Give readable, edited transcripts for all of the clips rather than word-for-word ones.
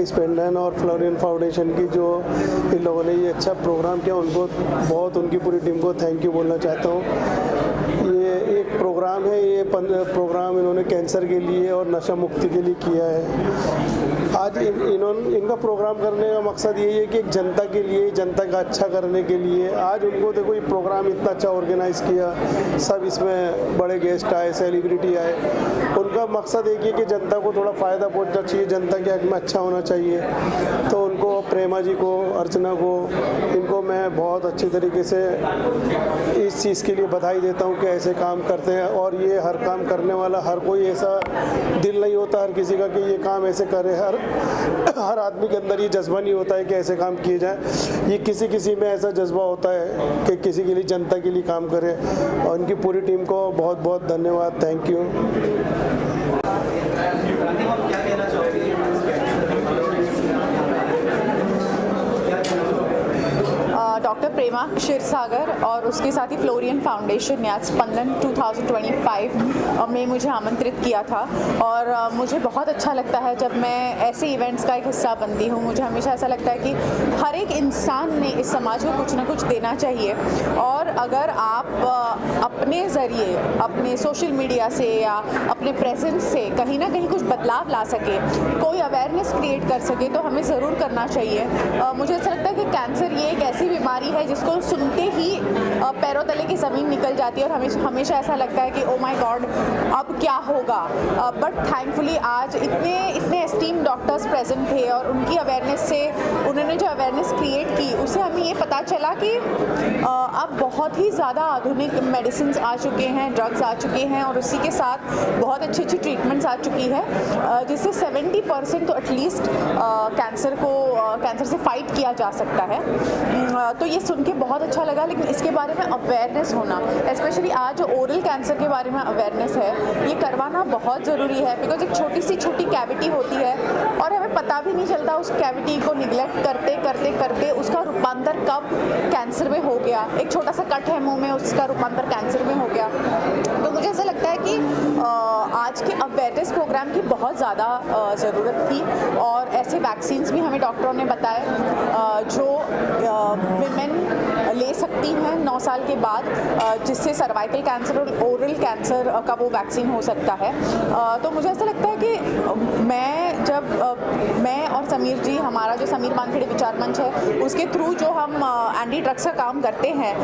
स्पंदन और Florian foundation की जो इन लोगों ने ये अच्छा प्रोग्राम किया, उनको बहुत, उनकी पूरी टीम को थैंक यू बोलना चाहता हूँ। ये एक प्रोग्राम है, ये प्रोग्राम इन्होंने कैंसर के लिए और नशा मुक्ति के लिए किया है। आज इनका प्रोग्राम करने का मकसद यही है कि एक जनता के लिए, जनता का अच्छा करने के लिए। आज उनको देखो ये प्रोग्राम इतना अच्छा ऑर्गेनाइज किया, सब इसमें बड़े गेस्ट आए, सेलिब्रिटी आए। उनका मकसद एक ही है कि जनता को थोड़ा फ़ायदा पहुंचना चाहिए, जनता के हक में अच्छा होना चाहिए। तो उनको, प्रेमा जी को, अर्चना को, इनको मैं बहुत अच्छे तरीके से इस चीज़ के लिए बधाई देता हूँ कि ऐसे काम करते हैं। और ये हर काम करने वाला, हर कोई ऐसा दिल नहीं होता हर किसी का कि ये काम ऐसे करे। हर आदमी के अंदर ये जज्बा नहीं होता है कि ऐसे काम किए जाए। ये किसी किसी में ऐसा जज्बा होता है कि किसी के लिए, जनता के लिए काम करे। और उनकी पूरी टीम को बहुत बहुत धन्यवाद, thank you. Doctor Prema Kshirsagar और उसके साथ ही फ्लोरियन फाउंडेशन ने आज स्पंदन 2025 में मुझे आमंत्रित किया था। और मुझे बहुत अच्छा लगता है जब मैं ऐसे इवेंट्स का एक हिस्सा बनती हूँ। मुझे हमेशा ऐसा लगता है कि हर एक इंसान ने इस समाज को कुछ ना कुछ देना चाहिए। और अगर आप अपने ज़रिए, अपने सोशल मीडिया से या अपने प्रेजेंस से कहीं ना कहीं कुछ बदलाव ला सके, कोई अवेयरनेस क्रिएट कर सके, तो हमें ज़रूर करना चाहिए। मुझे ऐसा लगता है कि कैंसर ये एक ऐसी बीमारी है जिसको सुनते ही पैरों तले की ज़मीन निकल जाती है। और हमेशा ऐसा लगता है कि ओ माय गॉड, अब क्या होगा। बट थैंकफुली आज इतने एस्टीम डॉक्टर्स प्रेजेंट थे और उनकी अवेयरनेस से, उन्होंने जो अवेयरनेस क्रिएट की, उससे हमें ये पता चला कि अब बहुत ही ज़्यादा आधुनिक मेडिसिन आ चुके हैं, ड्रग्स आ चुके हैं और उसी के साथ बहुत अच्छी ट्रीटमेंट्स आ चुकी है, जिससे 70% तो एटलीस्ट कैंसर से फाइट किया जा सकता है। तो ये सुन के बहुत अच्छा लगा। लेकिन इसके बारे में अवेयरनेस होना, स्पेशली आज जो ओरल कैंसर के बारे में अवेयरनेस है, ये करवाना बहुत ज़रूरी है। बिकॉज एक छोटी कैविटी होती है और हमें पता भी नहीं चलता, उस कैविटी को निगलेक्ट करते करते करते उसका रूपांतर कब कैंसर में हो गया। एक छोटा सा कट है मुंह में, उसका रूपांतर कैंसर में हो गया। तो मुझे ऐसा लगता है कि आज के अवेयरनेस प्रोग्राम की बहुत ज़्यादा ज़रूरत थी। और ऐसे वैक्सीन्स भी हमें डॉक्टरों ने बताए जो विमेन ले सकती हैं 9 साल के बाद, जिससे सर्वाइकल कैंसर और ओरल कैंसर का वो वैक्सीन हो सकता है। तो मुझे ऐसा लगता है कि मैं और समीर जी, हमारा जो समीर वानखेड़े विचार मंच है, उसके थ्रू जो हम एंटी ड्रग्स का काम करते हैं,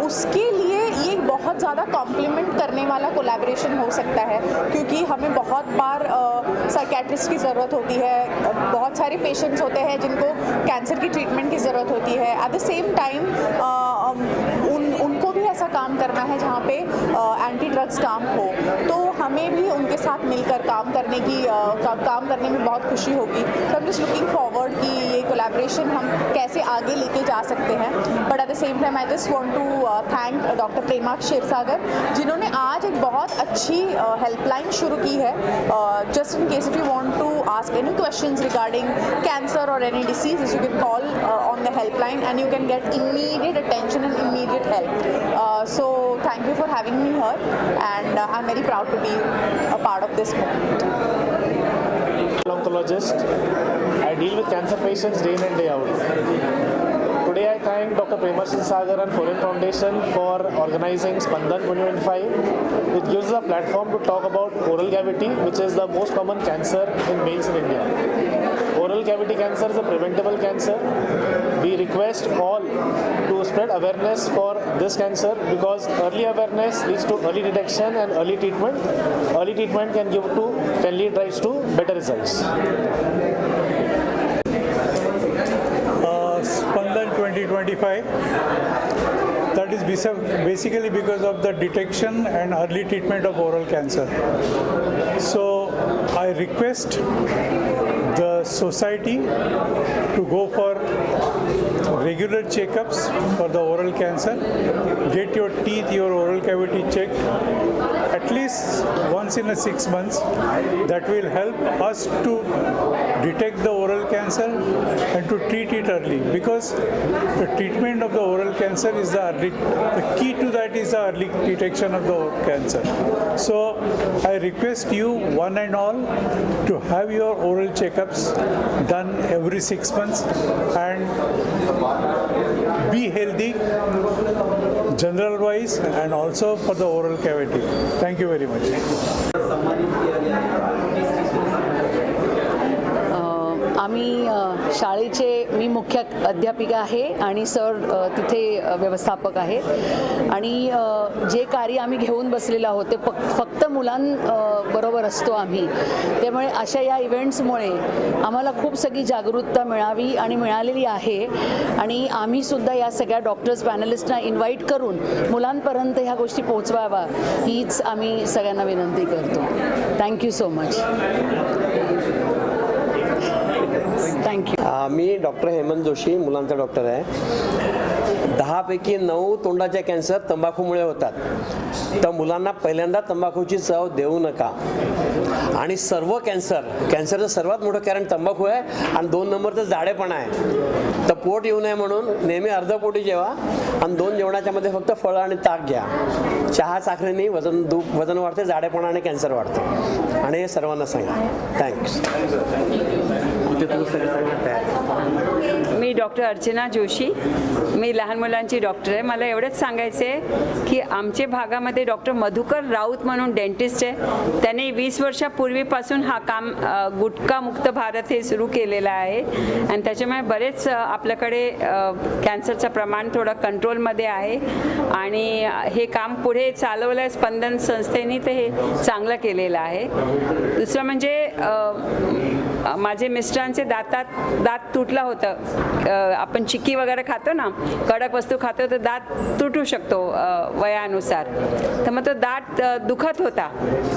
उसके लिए ये बहुत ज़्यादा कॉम्प्लीमेंट करने वाला कोलैबोरेशन हो सकता है। क्योंकि हमें बहुत बार साइकेट्रिस्ट की ज़रूरत होती है, बहुत सारे पेशेंट्स होते हैं जिनको कैंसर की ट्रीटमेंट की ज़रूरत होती है। एट द सेम टाइम उनको भी ऐसा काम करना है जहाँ पे एंटी ड्रग्स काम हो, तो हमें भी उनके साथ मिलकर काम करने में बहुत खुशी होगी। तो I am just looking forward कि ये कोलैबोरेशन हम कैसे आगे लेके जा सकते हैं। But at the same time I just want to thank doctor Prema Kshirsagar, जिन्होंने आज एक बहुत अच्छी हेल्पलाइन शुरू की है। Just in case if you want to ask any questions regarding cancer or any diseases, you can call on the helpline and you can get immediate attention and immediate help. So thank you for having me here, and I'm very proud to be a part of this movement. Oncologist. I deal with cancer patients day in and day out. Today I thank Dr. Prema Kshirsagar and Florian Foundation for organizing Spandan 2025. It gives us a platform to talk about oral cavity, which is the most common cancer in males in India. Oral cavity cancer is a preventable cancer. We request all to spread awareness for this cancer, because early awareness leads to early detection and early treatment. Early treatment can lead to better results. Spandan 2025, that is basically because of the detection and early treatment of oral cancer. So I request the society to go for regular checkups for the oral cancer. Get your teeth, your oral cavity checked at least once in 6 months. That will help us to detect the oral cancer and to treat it early, because the treatment of the oral cancer is the key to that is the early detection of the cancer. So I request you one and all to have your oral checkups done every 6 months and be healthy general wise and also for the oral cavity. Thank you very much. आम्ही शाळेचे मी मुख्य अध्यापिका आहे आणि sir तिथे व्यवस्थापक आहेत आणि जे कार्य आम्ही घेऊन बसलेलो आहोत ते फक्त मुलांबरोबर असतो आम्ही. त्यामुळे अशा या इव्हेंट्समुळे आम्हाला खूप सगळी जागरूकता मिळावी आणि मिळालेली आहे आणि आम्हीसुद्धा या सगळ्या डॉक्टर्स पॅनलिस्टना इन्व्हाइट करून मुलांपर्यंत ह्या गोष्टी पोहोचवाव्या हीच आम्ही सगळ्यांना विनंती करतो. Thank you so much. थँक्यू. मी डॉक्टर हेमंत जोशी, मुलांचा डॉक्टर आहे. 10 पैकी 9 तोंडाचे कॅन्सर तंबाखूमुळे होतात. तर मुलांना पहिल्यांदा तंबाखूची चव देऊ नका. आणि सर्व कॅन्सरचं सर्वात मोठं कारण तंबाखू आहे आणि 2 नंबरचं जाडेपणा आहे. तर पोट येऊ नये म्हणून नेहमी अर्ध पोटी जेवा आणि 2 जेवणाच्या मध्ये फक्त फळं आणि ताक घ्या. चहा साखरेने वजन वाढते, जाडेपणा आणि कॅन्सर वाढतं आणि हे सर्वांना सांगा. थँक्स. मी डॉक्टर अर्चना जोशी, मी लहान मुलांची डॉक्टर आहे. मला एवढंच सांगायचं आहे की आमच्या भागामध्ये डॉक्टर मधुकर राऊत म्हणून डेंटिस्ट आहे. त्याने 20 वर्षापूर्वीपासून हा काम गुटखा मुक्त भारत हे सुरू केलेलं आहे आणि त्याच्यामुळे बरेच आपल्याकडे कॅन्सरचं प्रमाण थोडं कंट्रोलमध्ये आहे आणि हे काम पुढे चालवलं आहे स्पंदन संस्थेने, तर हे चांगलं केलेलं आहे. दुसरं म्हणजे माझे मिस्टरांचे दात तुटलं होतं. आपण चिक्की वगैरे खातो ना, कडक वस्तू खातो तर दात तुटू शकतो वयानुसार. तर मग तो दात दुखत होता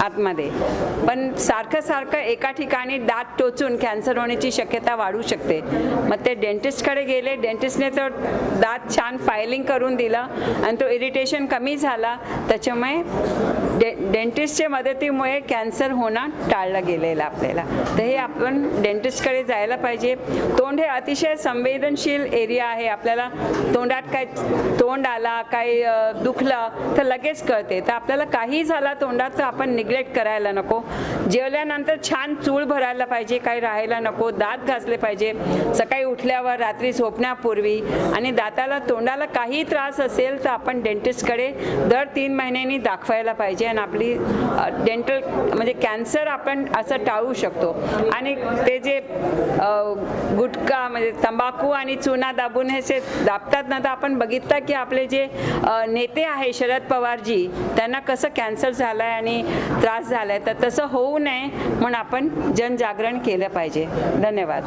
आतमध्ये, पण सारखं एका ठिकाणी दात टोचून कॅन्सर होण्याची शक्यता वाढू शकते. मग ते डेंटिस्टकडे गेले. डेंटिस्टने तो दात छान फायलिंग करून दिला आणि तो इरिटेशन कमी झाला. त्याच्यामुळे डेंटिस्टच्या मदतीमुळे कॅन्सर होणं टाळलं गेलेलं आपल्याला. तर हे आपण डेंटिस्टकडे जायला पाहिजे. तोंड हे अतिशय संवेदनशील एरिया आहे. आपल्याला तोंडात काय तोंड आला, काय दुखलं तर लगेच कळते. तर आपल्याला काही झाला तोंडात तर आपण निग्लेक्ट करायला नको. जेवल्यानंतर छान चूळ भरायला पाहिजे, काही राहायला नको. दात घासले पाहिजे सकाळी उठल्यावर, रात्री झोपण्यापूर्वी. आणि दाताला तोंडाला काही त्रास असेल तर आपण डेंटिस्टकडे दर 3 महिन्यांनी दाखवायला पाहिजे आणि आपली डेंटल म्हणजे कॅन्सर आपण असं टाळू शकतो. आणि ते जे गुटखा म्हणजे तंबाखू आणि चुना दाबून हे जे दाबतात ना, तर आपण बघितलं की आपले जे नेते आहे शरद पवारजी, त्यांना कसं कॅन्सर झाला आहे आणि त्रास झाला आहे. तर तसं होऊ नये म्हणून आपण जनजागरण केलं पाहिजे. धन्यवाद.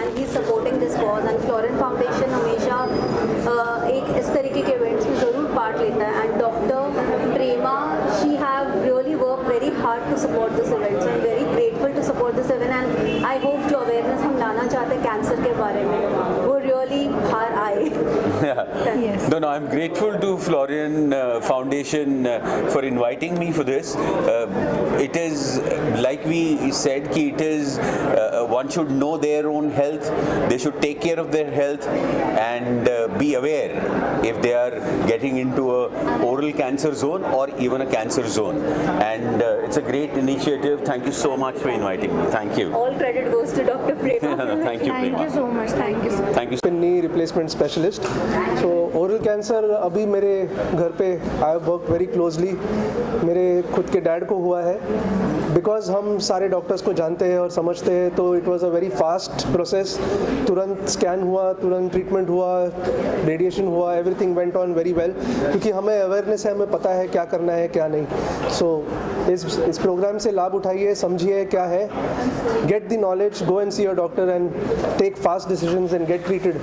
and he's supporting this cause and Florence Foundation हमेशा एक इस तरीके के इवेंट्स में ज़रूर पार्ट लेता है. and Dr. Prema, she have really worked very hard to support this event. So I'm very grateful to support this event and I hope जो awareness हम लाना चाहते हैं कैंसर के बारे में वो really बाहर आए. Yes. No, I'm grateful to Florian Foundation for inviting me for this. It is like we said, ki it is one should know their own health. They should take care of their health and be aware if they are getting into a oral cancer zone or even a cancer zone. And it's a great initiative. Thank you so much for inviting me. Thank you. All credit goes to Dr. Prema. Thank you. Thank you so much. Thank you. Thank you. knee replacement specialist. So oral cancer अभी मेरे घर पे I have worked very closely. मेरे खुद के dad को हुआ है. बिकॉज हम सारे डॉक्टर्स को जानते हैं और समझते हैं तो it was a very fast process. तुरंत स्कैन हुआ, तुरंत ट्रीटमेंट हुआ, रेडिएशन हुआ, everything went on very well. क्योंकि हमें अवेयरनेस है, हमें पता है क्या करना है क्या नहीं. सो इस प्रोग्राम से लाभ उठाइए, समझिए क्या है, get the knowledge, go and see your doctor and take fast decisions and get treated.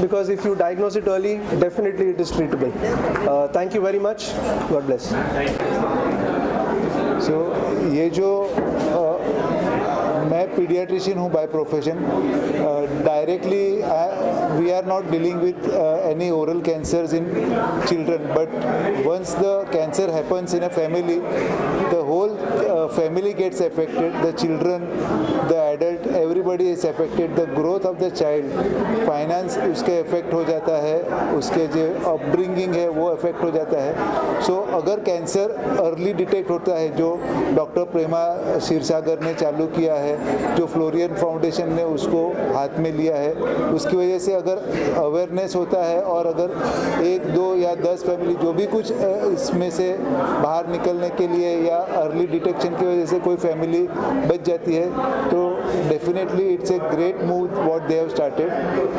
Because if you diagnose it early definitely it is treatable. Thank you very much. God bless. So ये जो मैं paediatrician हूँ by profession. Directly we are not dealing with any oral cancers in children, but once the cancer happens in a family, the whole family gets affected, the children, the adult, everybody is affected, the growth of the child, finance उसके effect हो जाता है, उसके जो upbringing है वो effect हो जाता है। सो अगर कैंसर अर्ली डिटेक्ट होता है, जो डॉक्टर प्रेमा क्षीरसागर ने चालू किया है, जो फ्लोरियन फाउंडेशन ने उसको हाथ में लिया है, उसकी वजह से अगर अवेयरनेस होता है और अगर 1, 2 या 10 फैमिली जो भी कुछ इसमें से बाहर निकलने के लिए या अर्ली डिटेक्शन की वजह से कोई फैमिली बच जाती है, तो definitely it's a great move what they have started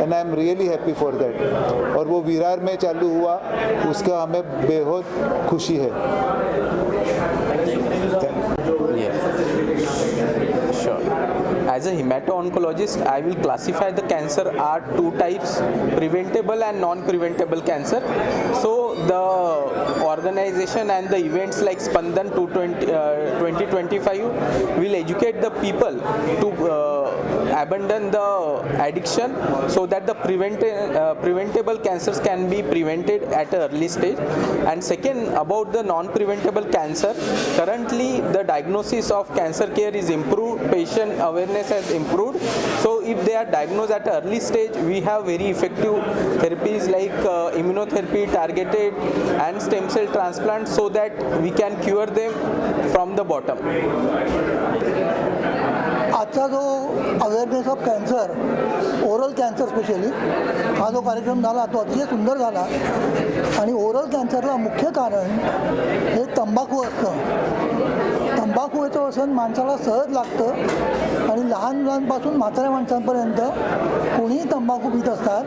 and I am really happy for that. और वो विरार में चालू हुआ, उसका हमें बेहद खुशी है। As a hemato-oncologist, I will classify the cancer are 2 types, preventable and non-preventable cancer. So the organization and the events like Spandan 2025 will educate the people to abandon the addiction so that the preventable cancers can be prevented at an early stage. And second, about the non-preventable cancer, currently the diagnosis of cancer care is improved, patient awareness has improved. So if they are diagnosed at an early stage, we have very effective therapies like immunotherapy, targeted and stem cell transplant, so that we can cure them from the bottom. आजचा जो awareness of cancer, oral cancer specially, हा जो कार्यक्रम झाला तो अतिशय सुंदर झाला. आणि ओरल कॅन्सरला मुख्य कारण हे तंबाखू असतं. तंबाखू याचं व्यसन माणसाला सहज लागतं आणि लहान मुलांपासून म्हाताऱ्या माणसांपर्यंत कोणीही तंबाखू पित असतात.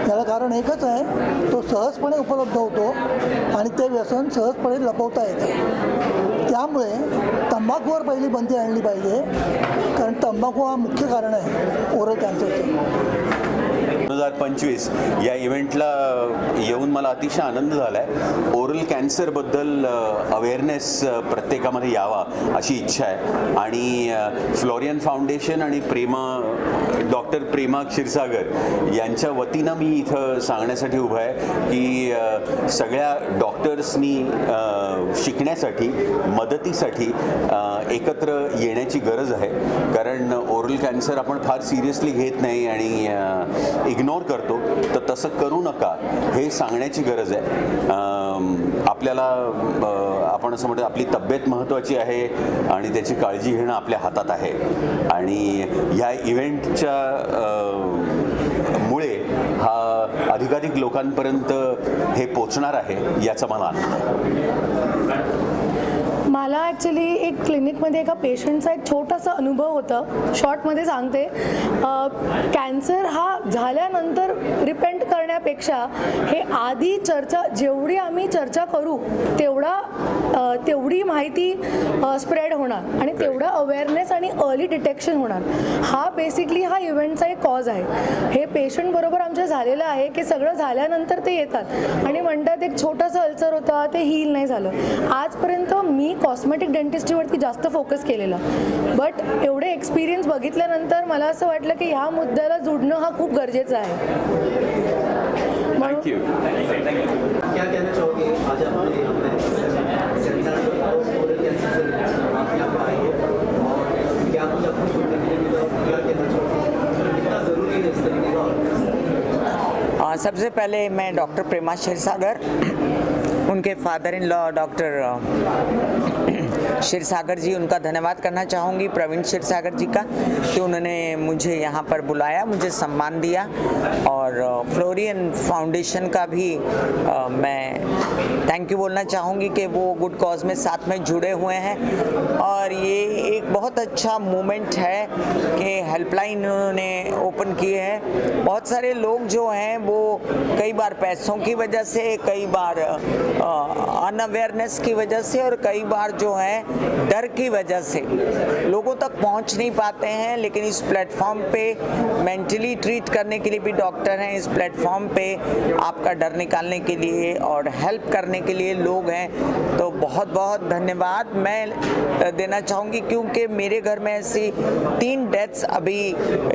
याला कारण एकच आहे, तो सहजपणे उपलब्ध होतो आणि ते व्यसन सहजपणे लपवता येतं. त्यामुळे तंबाखूवर पहिली बंदी आणली पाहिजे, कारण तंबाखू हा मुख्य कारण आहे ओरल कॅन्सरचं. 2025 या इव्हेंटला येऊन मला अतिशय आनंद झाला आहे. ओरल कॅन्सरबद्दल अवेअरनेस प्रत्येकामध्ये यावा अशी इच्छा आहे आणि फ्लोरियन फाउंडेशन आणि डॉक्टर प्रेमा क्षीरसागर यांच्या वतीनं मी इथं सांगण्यासाठी उभा आहे की सगळ्या डॉक्टर्सनी शिकण्यासाठी, मदतीसाठी एकत्र येण्याची गरज आहे. कारण ओरल कॅन्सर आपण फार सिरियसली घेत नाही आणि इग्नोर करतो, तर तसं करू नका हे सांगण्याची गरज आहे. आपल्याला आपण असं म्हणतो आपली तब्येत महत्त्वाची आहे आणि त्याची काळजी घेणं आपल्या हातात आहे. आणि ह्या इव्हेंटच्या मुळे हा अधिकाधिक लोकांपर्यंत हे पोचणार आहे याचा मला आनंद आहे. मला ॲक्च्युली एक क्लिनिकमध्ये एका पेशंटचा एक छोटासा अनुभव होता, शॉर्टमध्ये सांगते. कॅन्सर हा झाल्यानंतर रिपेंट करण्यापेक्षा हे आधी जेवढी आम्ही चर्चा करू तेवढी माहिती स्प्रेड होणार आणि तेवढं अवेअरनेस आणि अर्ली डिटेक्शन होणार. हा बेसिकली हा इव्हेंटचा एक कॉज आहे. हे पेशंट बरोबर आमच्या झालेलं आहे की सगळं झाल्यानंतर ते येतात आणि म्हणतात एक छोटासा अल्सर होता, ते हील नाही झालं. आजपर्यंत मी कॉस्मेटिक डेंटिस्ट्रीवरती जास्त फोकस केलेला, बट एवढे एक्सपिरियन्स बघितल्यानंतर मला असं वाटलं की ह्या मुद्द्याला जुडणं हा खूप गरजेचं आहे. थँक्यू. सबसे पहले मैं डॉक्टर प्रेमा क्षीरसागर, उनके father in law doctor Kshirsagar ji, उनका धन्यवाद करना चाहूँगी, प्रवीण क्षीरसागर जी का, कि उन्होंने मुझे यहाँ पर बुलाया, मुझे सम्मान दिया. और फ्लोरियन फाउंडेशन का भी मैं थैंक यू बोलना चाहूँगी कि वो गुड कॉज में साथ में जुड़े हुए हैं. और ये एक बहुत अच्छा मूवमेंट है कि हेल्पलाइन उन्होंने ओपन की है. बहुत सारे लोग जो हैं वो कई बार पैसों की वजह से, कई बार अनअवेयरनेस की वजह से और कई बार जो है डर की वजह से लोगों तक पहुंच नहीं पाते हैं. लेकिन इस प्लेटफॉर्म पे मेंटली ट्रीट करने के लिए भी डॉक्टर हैं, इस प्लेटफॉर्म पे आपका डर निकालने के लिए और हेल्प करने के लिए लोग हैं. तो बहुत बहुत धन्यवाद मैं देना चाहूँगी, क्योंकि मेरे घर में ऐसी 3 डेथ्स अभी,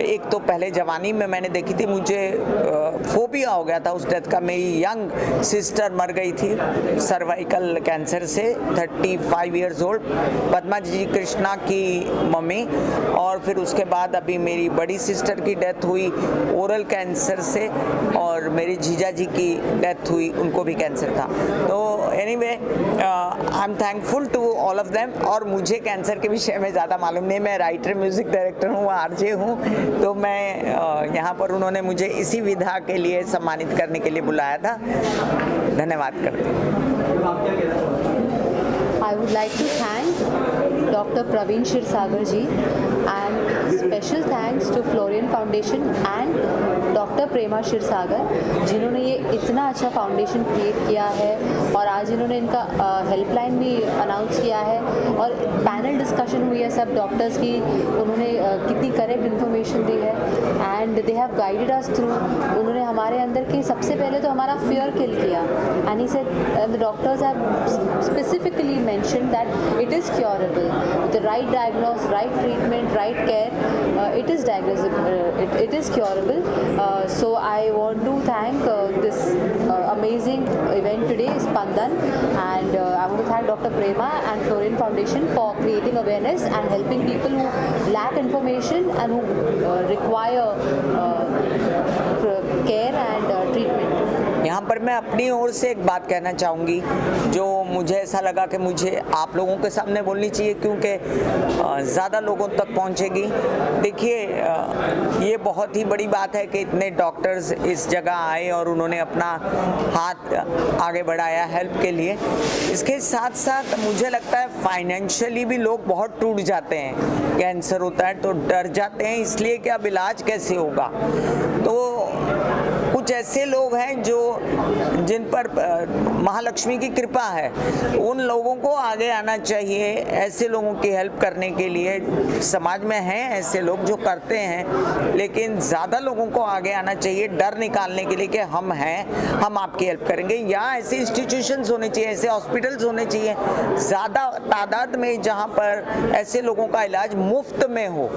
एक तो पहले जवानी में मैंने देखी थी, मुझे फोबिया हो गया था उस डेथ का. मेरी यंग सिस्टर मर गई थी सर्वाइकल कैंसर से, 35 ईयर्स ओल्ड. ओल्ड, पद्मा जी कृष्णा की मम्मी, और फिर उसके बाद अभी मेरी बड़ी सिस्टर की डेथ हुई ओरल कैंसर से, और मेरी जीजा जी की डेथ हुई, उनको भी कैंसर था। तो anyway I am thankful to all of them. और मुझे कैंसर के विषय में ज़्यादा मालूम नहीं, मैं राइटर, म्यूज़िक डायरेक्टर हूँ, आरजे हूँ, तो मैं यहाँ पर उन्होंने मुझे इसी विधा के लिए सम्मानित करने के लिए बुलाया था। धन्यवाद करते हैं। I would like to thank Dr. Praveen Shirsagar ji, and special thanks to Florian Foundation and Dr. Prema Shirsagar, जिन्होंने ये इतना अच्छा फाउंडेशन क्रिएट किया है, और आज इन्होंने इनका हेल्पलाइन भी अनाउंस किया है, और पैनल डिस्कशन हुई है सब डॉक्टर्स की, उन्होंने कितनी करेक्ट इन्फॉर्मेशन दी है, and they have guided us through. उन्होंने हमारे अंदर की सबसे पहले तो हमारा फियर किल किया, and he said the doctors have specifically mentioned that it is curable with the right diagnosis, right treatment, right care. It is diagnosable, it is curable. So I want to thank this amazing event today, Spandan, and I want to thank Dr. Prema and Florian Foundation for creating awareness and helping people who lack information and who require care and treatment. यहाँ पर मैं अपनी ओर से एक बात कहना चाहूँगी, जो मुझे ऐसा लगा कि मुझे आप लोगों के सामने बोलनी चाहिए, क्योंकि ज़्यादा लोगों तक पहुँचेगी। देखिए, ये बहुत ही बड़ी बात है कि इतने डॉक्टर्स इस जगह आए और उन्होंने अपना हाथ आगे बढ़ाया हेल्प के लिए। इसके साथ साथ मुझे लगता है फाइनेंशियली भी लोग बहुत टूट जाते हैं। कैंसर होता है तो डर जाते हैं, इसलिए कि अब इलाज कैसे होगा। तो कुछ ऐसे लोग हैं जो जिन पर महालक्ष्मी की कृपा है, उन लोगों को आगे आना चाहिए ऐसे लोगों की हेल्प करने के लिए। समाज में हैं ऐसे लोग जो करते हैं, लेकिन ज़्यादा लोगों को आगे आना चाहिए डर निकालने के लिए कि हम हैं, हम आपकी हेल्प करेंगे। या ऐसे इंस्टीट्यूशंस होने चाहिए, ऐसे हॉस्पिटल्स होने चाहिए ज़्यादा तादाद में, जहाँ पर ऐसे लोगों का इलाज मुफ्त में हो।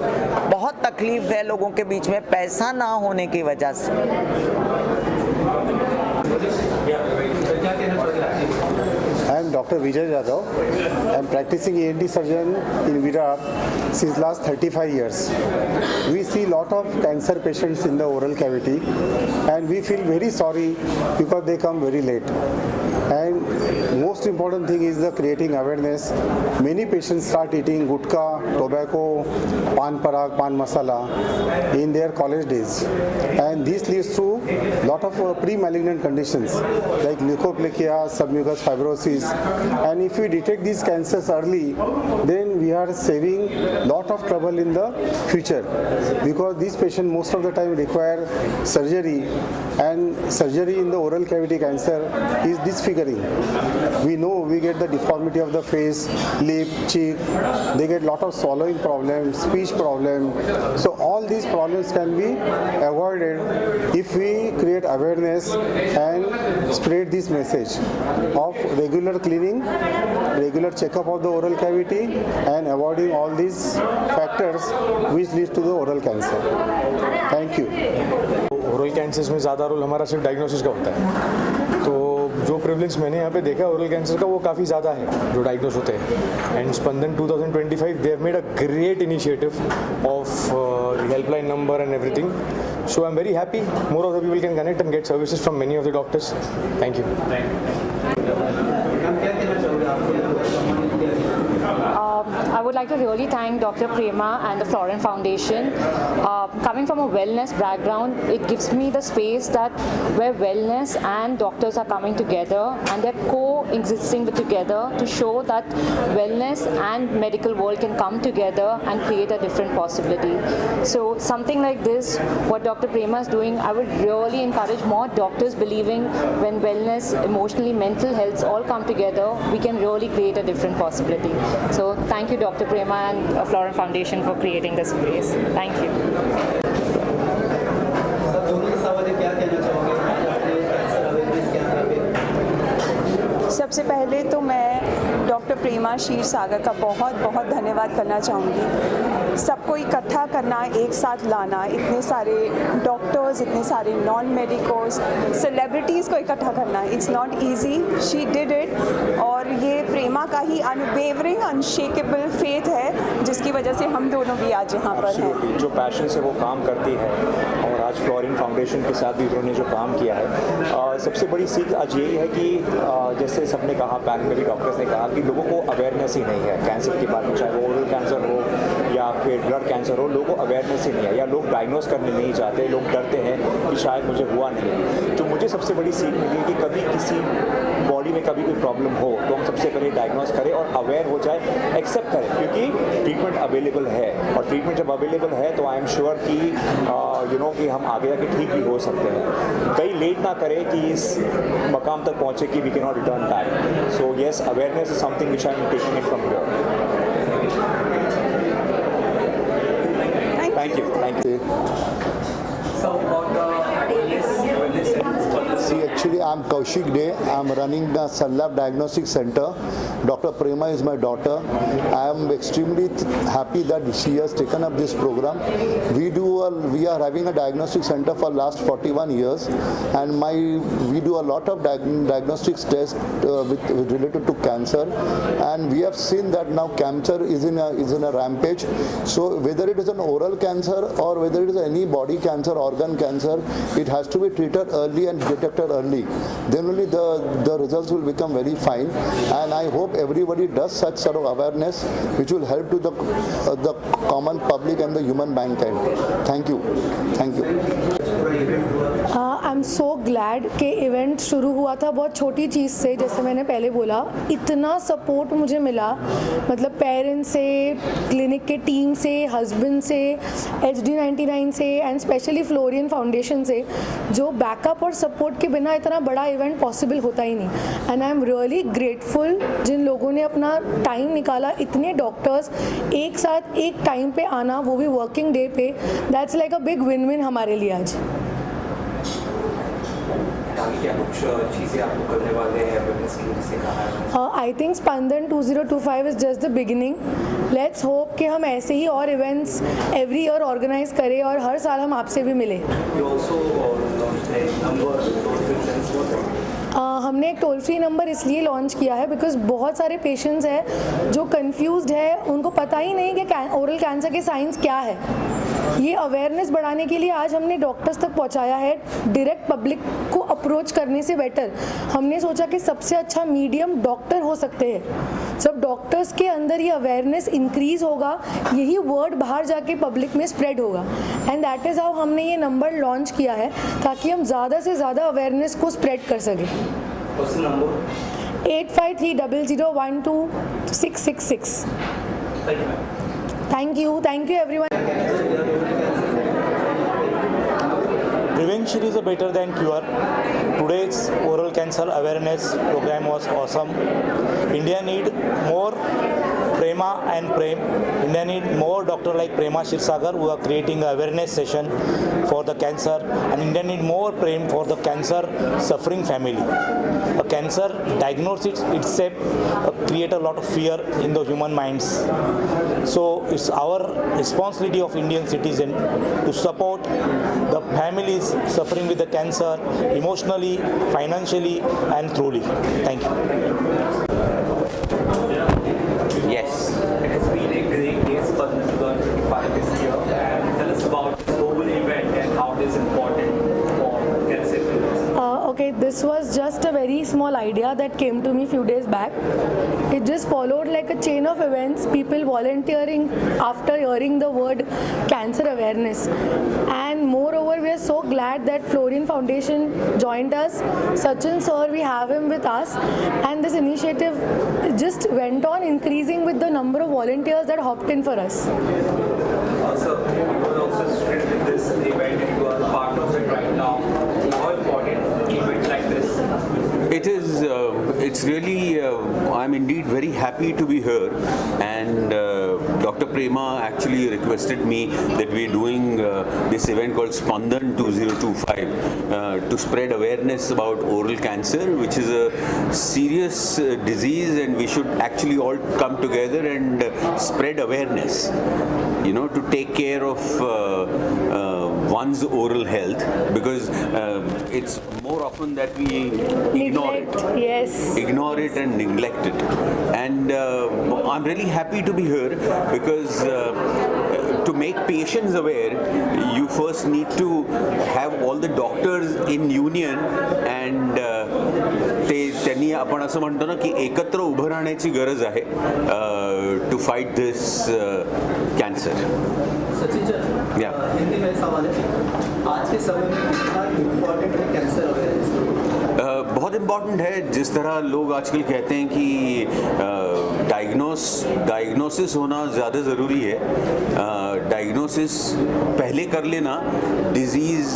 बहुत तकलीफ है लोगों के बीच में पैसा ना होने की वजह से। I am Dr. Vijay Yadav. I am practicing ENT surgeon in Virar since last 35 years. We see lot of cancer patients in the oral cavity, and we feel very sorry because they come very late. And most important thing is the creating awareness. Many patients start eating gutka, tobacco, pan parag, pan masala in their college days, and this leads to lot of pre-malignant conditions like leukoplakia, submucous fibrosis. And if we detect these cancers early, then we are saving lot of trouble in the future, because these patients most of the time require surgery, and surgery in the oral cavity cancer is disfiguring. We know we get the deformity of the face, lip, cheek. They get lot of swallowing problems, speech problem. So all these problems can be avoided if we create awareness and spread this message of regular cleaning, regular checkup of the oral cavity, and avoiding all these factors which lead to the oral cancer. Thank you. Oral cancers में ज़्यादा role हमारा सिर्फ diagnosis का होता है, तो जो prevalence मैंने यहाँ पे देखा ओरल कैंसर का वो काफ़ी ज़्यादा है जो डायग्नोस होते हैं। And Spandan 2025 they have made a great initiative of helpline number and everything, so I am very happy more of the people can connect and get services from many of the doctors. Thank you. I would like to really thank Dr. Prema and the Florian Foundation. Coming from a wellness background, it gives me the space that where wellness and doctors are coming together and they're coexisting together to show that wellness and medical world can come together and create a different possibility. So something like this, what Dr. Prema is doing, I would really encourage more doctors believing when wellness, emotionally, mental health all come together, we can really create a different possibility. So thank you Dr. Prema and Florian Foundation for creating this space. Thank you. सबसे पहले तो मैं doctor Prema Kshirsagar का बहुत बहुत धन्यवाद करना चाहूँगी। सबको इकट्ठा करना, एक साथ लाना, इतने सारे डॉक्टर्स, इतने सारे नॉन मेडिकोस, सेलिब्रिटीज़ को इकट्ठा करना, it's not easy, she did it. और ये प्रेमा का ही अनवेवरिंग अनशेकेबल फेथ है जिसकी वजह से हम दोनों भी आज यहाँ पर हैं। जो पैशन से वो काम करती है और आज फ्लोरिन फाउंडेशन के साथ भी उन्होंने जो काम किया है, सबसे बड़ी सीख आज यही है कि जैसे सबने कहा, पैनल में भी डॉक्टर्स ने कहा कि लोगों को अवेयरनेस ही नहीं है कैंसर के बारे में, चाहे वो ओरल कैंसर हो या फिर ब्लड कैंसर हो, लोगों को अवेयरनेस ही नहीं है, या लोग डायग्नोस करने नहीं चाहते, लोग डरते हैं कि शायद मुझे हुआ नहीं है। तो मुझे सबसे बड़ी सीख मिली कि कभी किसी बॉडी में कभी कोई प्रॉब्लम हो तो हम सबसे पहले डायग्नोस करें और अवेयर हो जाए, एक्सेप्ट करें, क्योंकि ट्रीटमेंट अवेलेबल है, और ट्रीटमेंट जब अवेलेबल है तो आई एम श्योर कि कि हम आगे जाके ठीक भी हो सकते हैं। कहीं लेट ना करें कि इस मकाम तक पहुँचे कि we can not return back. So yes, awareness is something which I am taking it from here. Thank you. Thank you. So about See, actually, I'm Kaushik Dey. I'm running the Sunlab Diagnostic Center. Dr. Prema is my daughter. I am extremely happy that she has taken up this program. We are having a diagnostic center for last 41 years, and we do a lot of diagnostics tests related to cancer, and we have seen that now cancer is in a rampage. So whether it is an oral cancer or whether it is any body cancer, organ cancer, it has to be treated early and detected early. Then only the results will become very fine, and I hope everybody does such sort of awareness, which will help to the common public and the human mankind. Thank you. Thank you. I am so glad कि event शुरू हुआ था बहुत छोटी चीज़ से, जैसे मैंने पहले बोला, इतना सपोर्ट मुझे मिला, मतलब पेरेंट्स से, क्लिनिक के टीम से, हस्बैंड से, HD99 से, एंड स्पेशली फ्लोरियन फाउंडेशन से, जो बैकअप और सपोर्ट के बिना इतना बड़ा इवेंट पॉसिबल होता ही नहीं। And I am really grateful जिन लोगों ने अपना टाइम निकाला, इतने डॉक्टर्स एक साथ एक टाइम पे आना, वो भी वर्किंग डे पे, that's like a big win win हमारे लिए आज। I think Spandan 2025 is just the beginning. Let's hope कि हम ऐसे ही और इवेंट्स एवरी ईयर ऑर्गेनाइज करें और हर साल हम आपसे भी मिलें। हमने एक टोल फ्री नंबर इसलिए लॉन्च किया है बिकॉज बहुत सारे पेशेंट्स हैं जो कंफ्यूज्ड है, उनको पता ही नहीं कि ओरल कैंसर के साइंस क्या है। ये अवेयरनेस बढ़ाने के लिए आज हमने डॉक्टर्स तक पहुंचाया है। डायरेक्ट पब्लिक को अप्रोच करने से बेटर हमने सोचा कि सबसे अच्छा मीडियम डॉक्टर हो सकते हैं। जब डॉक्टर्स के अंदर ये अवेयरनेस इंक्रीज होगा, यही वर्ड बाहर जाके पब्लिक में स्प्रेड होगा, एंड दैट इज़ हाउ हमने ये नंबर लॉन्च किया है ताकि हम ज़्यादा से ज़्यादा अवेयरनेस को स्प्रेड कर सकें। 8530012666। Thank you everyone. Prevention is better than cure. Today's oral cancer awareness program was awesome. India need more Prema and Prem. India need more doctor like Prema Shirsagar who are creating an awareness session for the cancer, and India need more Prem for the cancer suffering family. A cancer diagnosis itself create a lot of fear in the human minds. So it's our responsibility of Indian citizen to support the families suffering with the cancer emotionally, financially, and truly. Thank you. Yes, it has been a great day, Spandhan 2025 this year. And tell us about this global event and how it is important for cancer patients. Okay, this was just a very small idea that came to me few days back. It just followed like a chain of events, people volunteering after hearing the word cancer awareness. And moreover, we are so glad that Florian Foundation joined us. Sachin sir, we have him with us, and this initiative just went on increasing with the number of volunteers that hopped in for us. Also, you will also strengthen with this event and you are part of it right now. How important event like this? It is, it's really, I'm indeed very happy to be here, and Dr. Prema actually requested me that we're doing this event called Spandan 2025 to spread awareness about oral cancer, which is a serious disease, and we should actually all come together and spread awareness, to take care of one's oral health, because it's more often that we ignore it and neglect it. And I'm really happy to be here because to make patients aware, you first need to have all the doctors in union, and त्यांनी आपण असं म्हणतो ना की एकत्र उभं राहण्याची गरज आहे to fight this cancer. Hindi में सवाल है, आज के समय में कितना इम्पोर्टेंट है कैंसर अवेयरनेस? बहुत इम्पॉर्टेंट है. जिस तरह लोग आजकल कहते हैं कि डायग्नोसिस होना ज़्यादा ज़रूरी है. डायग्नोसिस पहले कर लेना, डिज़ीज़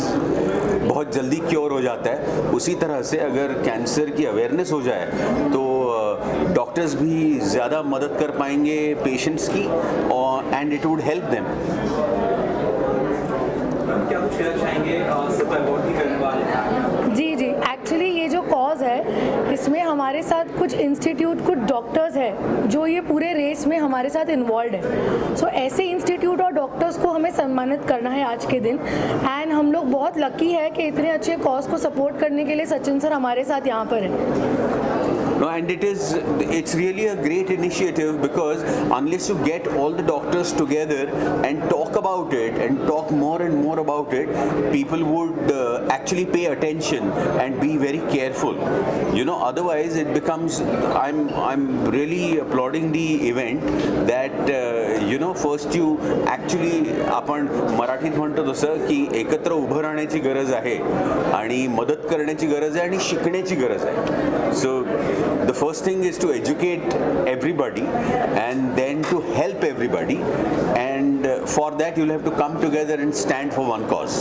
बहुत जल्दी क्योर हो जाता है. उसी तरह से अगर कैंसर की अवेयरनेस हो जाए तो डॉक्टर्स भी ज़्यादा मदद कर पाएंगे पेशेंट्स की, और and it would help them. क्या कुछ कहना चाहेंगे करने वाले? जी एक्चुअली ये जो कॉज है इसमें हमारे साथ कुछ इंस्टीट्यूट, कुछ डॉक्टर्स हैं जो ये पूरे रेस में हमारे साथ इन्वॉल्व है. सो ऐसे इंस्टीट्यूट और डॉक्टर्स को हमें सम्मानित करना है आज के दिन. एंड हम लोग बहुत लकी है कि इतने अच्छे कॉज को सपोर्ट करने के लिए सचिन सर हमारे साथ यहाँ पर हैं. No, and it's really a great initiative, because unless you get all the doctors together and talk about it and talk more and more about it, people would actually pay attention and be very careful. Otherwise it becomes, I'm really applauding the event that first you actually, आपण मराठीत म्हणतो तसं की एकत्र उभं राहण्याची गरज आहे आणि मदत करण्याची गरज आहे आणि शिकण्याची गरज आहे. So the first thing is to educate everybody and then to help everybody, and for that you'll have to come together and stand for one cause.